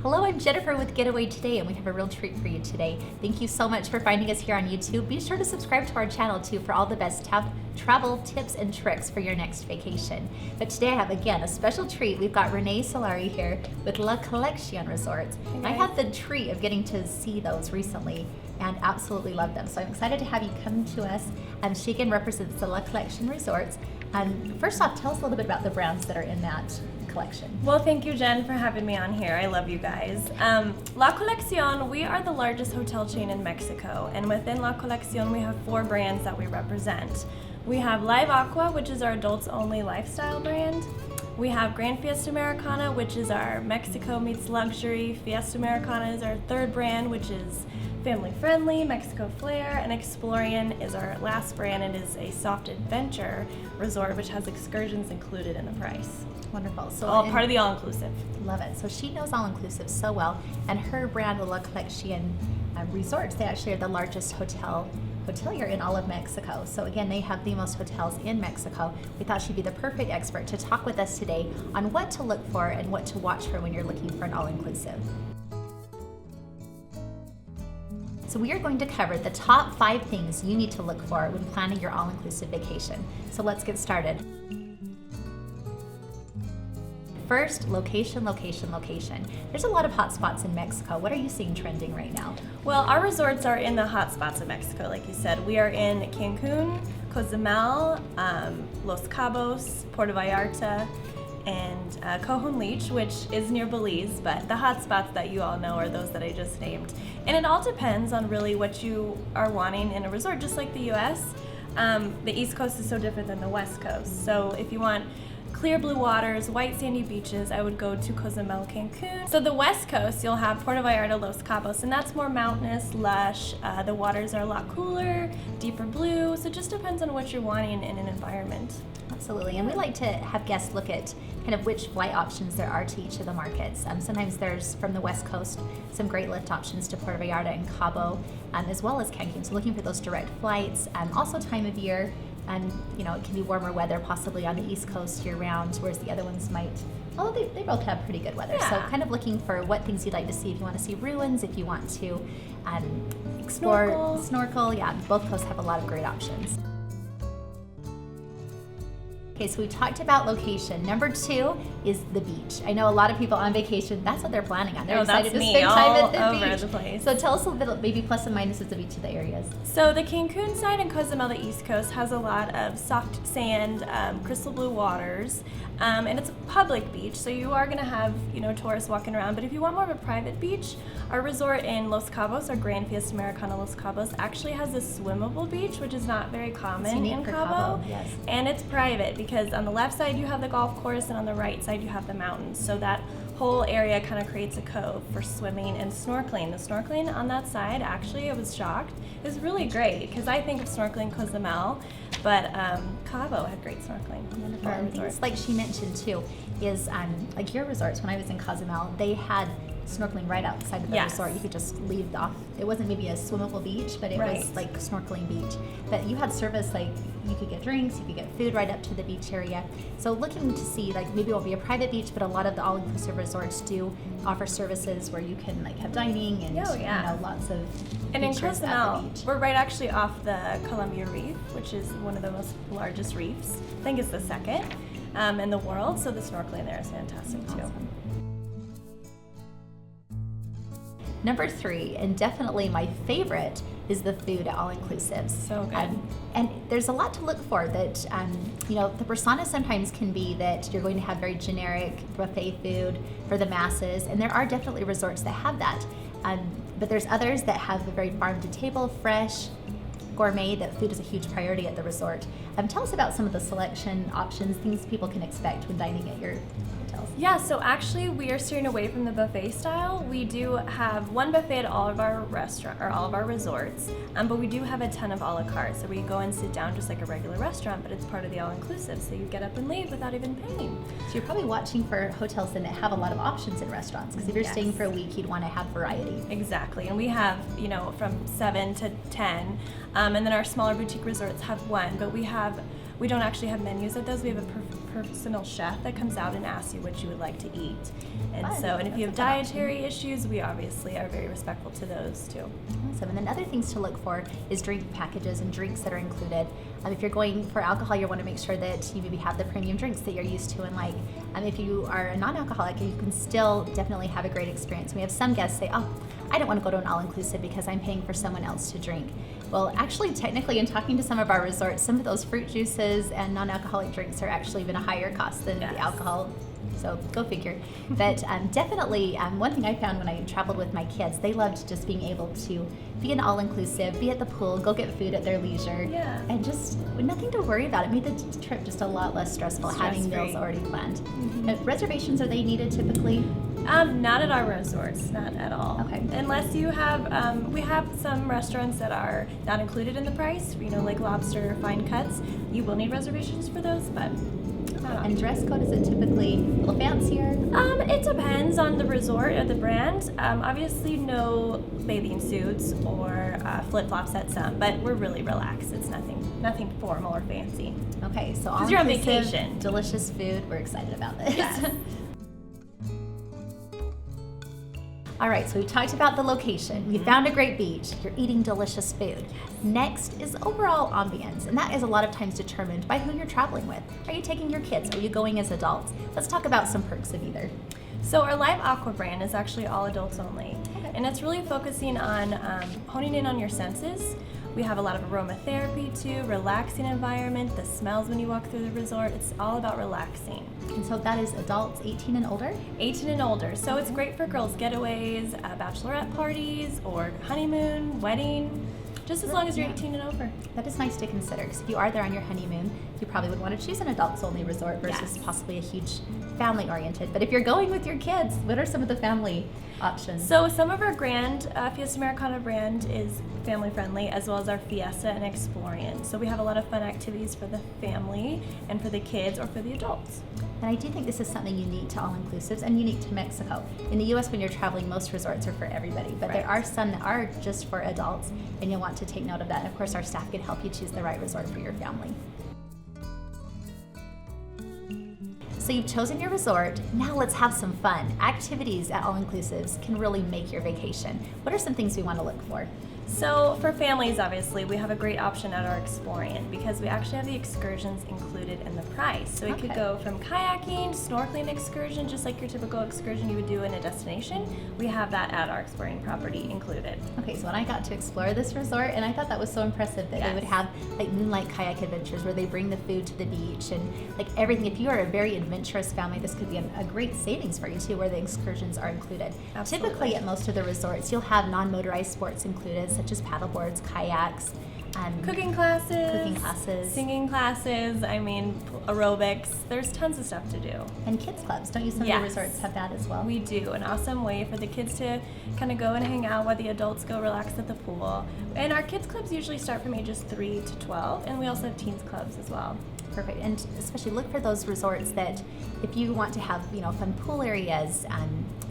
Hello, I'm Jennifer with Getaway Today, and we have a real treat for you today. Thank you so much for finding us here on YouTube. Be sure to subscribe to our channel too for all the best travel tips and tricks for your next vacation. But today I have, again, a special treat. We've got Renee Solari here with Colección Resorts. I had the treat of getting to see those recently and absolutely love them. So I'm excited to have you come to us. She again represents the Colección Resorts. First off, tell us a little bit about the brands that are in that collection. Well, thank you, Jen, for having me on here. I love you guys. La Colección, we are the largest hotel chain in Mexico, and within La Colección we have 4 brands that we represent. We have Live Aqua, which is our adults-only lifestyle brand. We have Grand Fiesta Americana, which is our Mexico meets luxury. Fiesta Americana is our 3rd brand, which is family-friendly. Mexico Flair, and Explorian is our last brand. It is a soft adventure resort, which has excursions included in the price. Wonderful. So all part of the all-inclusive. Love it. So she knows all-inclusive so well, and her brand, La Colección Resorts, they actually are the largest hotelier in all of Mexico. So again, they have the most hotels in Mexico. We thought she'd be the perfect expert to talk with us today on what to look for and what to watch for when you're looking for an all-inclusive. So we are going to cover the top 5 things you need to look for when planning your all-inclusive vacation. So let's get started. First, location. There's a lot of hot spots in Mexico. What are you seeing trending right now? Well, our resorts are in the hot spots of Mexico, like you said. We are in Cancun, Cozumel, Los Cabos, Puerto Vallarta, and Cajon Lich, which is near Belize, but the hot spots that you all know are those that I just named. And it all depends on really what you are wanting in a resort, just like the US. The East Coast is so different than the West Coast. So if you want clear blue waters, white sandy beaches, I would go to Cozumel, Cancun. So the West Coast, you'll have Puerto Vallarta, Los Cabos, and that's more mountainous, lush. The waters are a lot cooler, deeper blue, so it just depends on what you're wanting in an environment. Absolutely, and we like to have guests look at kind of which flight options there are to each of the markets. Sometimes there's, from the West Coast, some great lift options to Puerto Vallarta and Cabo, as well as Cancun, so looking for those direct flights, also time of year. And it can be warmer weather possibly on the East Coast year-round, whereas the other ones might, although they both have pretty good weather. Yeah. So kind of looking for what things you'd like to see. If you want to see ruins, if you want to explore, snorkel, yeah, both coasts have a lot of great options. Okay, so we talked about location. Number 2 is the beach. I know a lot of people on vacation, that's what they're planning on. They're excited to spend time at the beach. The place. So tell us a little bit, maybe plus and minuses of each of the areas. So the Cancun side and Cozumel, the East Coast, has a lot of soft sand, crystal blue waters, and it's a public beach, so you are gonna have, tourists walking around. But if you want more of a private beach, our resort in Los Cabos, our Grand Fiesta Americana Los Cabos, actually has a swimmable beach, which is not very common in Cabo. Yes. And it's private because on the left side you have the golf course and on the right side you have the mountains. So that whole area kind of creates a cove for swimming and snorkeling. The snorkeling on that side, actually, I was shocked, is really great because I think of snorkeling Cozumel, but Cabo had great snorkeling. Wonderful. And things like she mentioned too is like your resorts, when I was in Cozumel, they had snorkeling right outside of the resort. You could just leave off. It wasn't maybe a swimmable beach, but it was like a snorkeling beach. But you had service, like you could get drinks, you could get food right up to the beach area. So looking to see, like, maybe it won't be a private beach, but a lot of the all-inclusive resorts do offer services where you can like have dining and lots of. And in Cozumel, we're right actually off the Columbia Reef, which is one of the largest reefs. I think it's the 2nd in the world. So the snorkeling there is fantastic too. Number 3, and definitely my favorite, is the food at all-inclusives. So good. And there's a lot to look for that, the persona sometimes can be that you're going to have very generic buffet food for the masses, and there are definitely resorts that have that. But there's others that have a very farm-to-table, fresh, gourmet, that food is a huge priority at the resort. Tell us about some of the selection options, things people can expect when dining at your hotels. Yeah, so actually we are steering away from the buffet style. We do have one buffet at all of our resorts, but we do have a ton of a la carte. So we go and sit down just like a regular restaurant, but it's part of the all-inclusive, so you get up and leave without even paying. So you're probably watching for hotels that have a lot of options in restaurants, because if you're staying for a week, you'd want to have variety. Exactly, and we have, from 7 to 10, and then our smaller boutique resorts have 1, but we don't actually have menus at those. We have a personal chef that comes out and asks you what you would like to eat. And Fun. and if you have That's a good dietary issues, we obviously are very respectful to those too. Awesome. And then other things to look for is drink packages and drinks that are included. If you're going for alcohol, you want to make sure that you maybe have the premium drinks that you're used to and like. If you are a non-alcoholic, you can still definitely have a great experience. We have some guests say, oh, I don't want to go to an all-inclusive because I'm paying for someone else to drink. Well, actually, technically, in talking to some of our resorts, some of those fruit juices and non-alcoholic drinks are actually even a higher cost than the alcohol. So go figure. But definitely, one thing I found when I traveled with my kids, they loved just being able to be an all-inclusive, be at the pool, go get food at their leisure, and just nothing to worry about. It made the trip just a lot less stressful, having meals already planned. Reservations, are they needed typically? Not at our resorts, not at all. Okay. Unless you have, we have some restaurants that are not included in the price, like lobster, fine cuts. You will need reservations for those, but not And dress code, is it typically a little fancier? It depends on the resort or the brand. Obviously, no bathing suits or flip-flops at some, but we're really relaxed. It's nothing formal or fancy. Okay, so Because you're on all-inclusive, vacation. delicious food. We're excited about this. Yes. All right, so we talked about the location. You found a great beach. You're eating delicious food. Next is overall ambience, and that is a lot of times determined by who you're traveling with. Are you taking your kids? Are you going as adults? Let's talk about some perks of either. So our Live Aqua brand is actually all adults only, and it's really focusing on honing in on your senses. We have a lot of aromatherapy too, relaxing environment, the smells when you walk through the resort. It's all about relaxing. And so that is adults 18 and older? 18 and older. So it's great for girls' getaways, bachelorette parties, or honeymoon, wedding, just as long as you're 18 and over. That is nice to consider, because if you are there on your honeymoon, you probably would want to choose an adults-only resort versus possibly a huge family-oriented. But if you're going with your kids, what are some of the family options? So some of our grand Fiesta Americana brand is family-friendly, as well as our Fiesta and Explorian. So we have a lot of fun activities for the family and for the kids or for the adults. And I do think this is something unique to all-inclusives and unique to Mexico. In the U.S., when you're traveling, most resorts are for everybody, but there are some that are just for adults, and you'll want to take note of that. And of course, our staff can help you choose the right resort for your family. So you've chosen your resort. Now let's have some fun. Activities at all-inclusives can really make your vacation. What are some things we want to look for? So for families, obviously, we have a great option at our Explorian because we actually have the excursions included in the price. So it could go from kayaking, snorkeling excursion, just like your typical excursion you would do in a destination. We have that at our Explorian property included. Okay, so when I got to explore this resort, and I thought that was so impressive that they would have like moonlight kayak adventures where they bring the food to the beach and like everything. If you are a very adventurous family, this could be a great savings for you too, where the excursions are included. Absolutely. Typically at most of the resorts, you'll have non-motorized sports included, such as paddleboards, kayaks, cooking classes, singing classes, aerobics. There's tons of stuff to do. And kids clubs. Don't you some of the resorts have that as well? We do. An awesome way for the kids to kind of go and hang out while the adults go relax at the pool. And our kids clubs usually start from ages 3 to 12, and we also have teens clubs as well. Perfect. And especially look for those resorts that if you want to have, fun pool areas,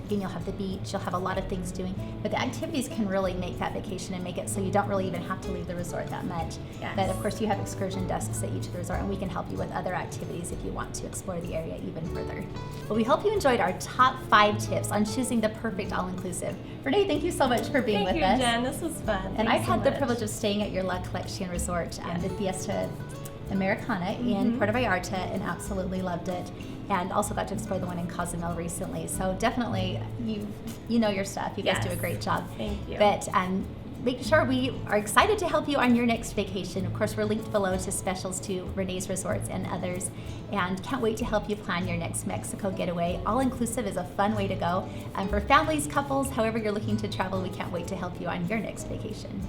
again, you'll have the beach, you'll have a lot of things doing, but the activities can really make that vacation and make it so you don't really even have to leave the resort that much. But of course you have excursion desks at each of the resort, and we can help you with other activities if you want to explore the area even further. Well, we hope you enjoyed our top 5 tips on choosing the perfect all-inclusive. Renee, thank you so much for being with us. Thank you, Jen. This was fun. And I've had the privilege of staying at your La Colección Resort, the Fiesta Americana in Puerto Vallarta, and absolutely loved it. And also got to explore the one in Cozumel recently. So definitely, you know your stuff. You guys do a great job. Thank you. But make sure we are excited to help you on your next vacation. Of course, we're linked below to specials to Renee's Resorts and others. And can't wait to help you plan your next Mexico getaway. All-inclusive is a fun way to go. And for families, couples, however you're looking to travel, we can't wait to help you on your next vacation.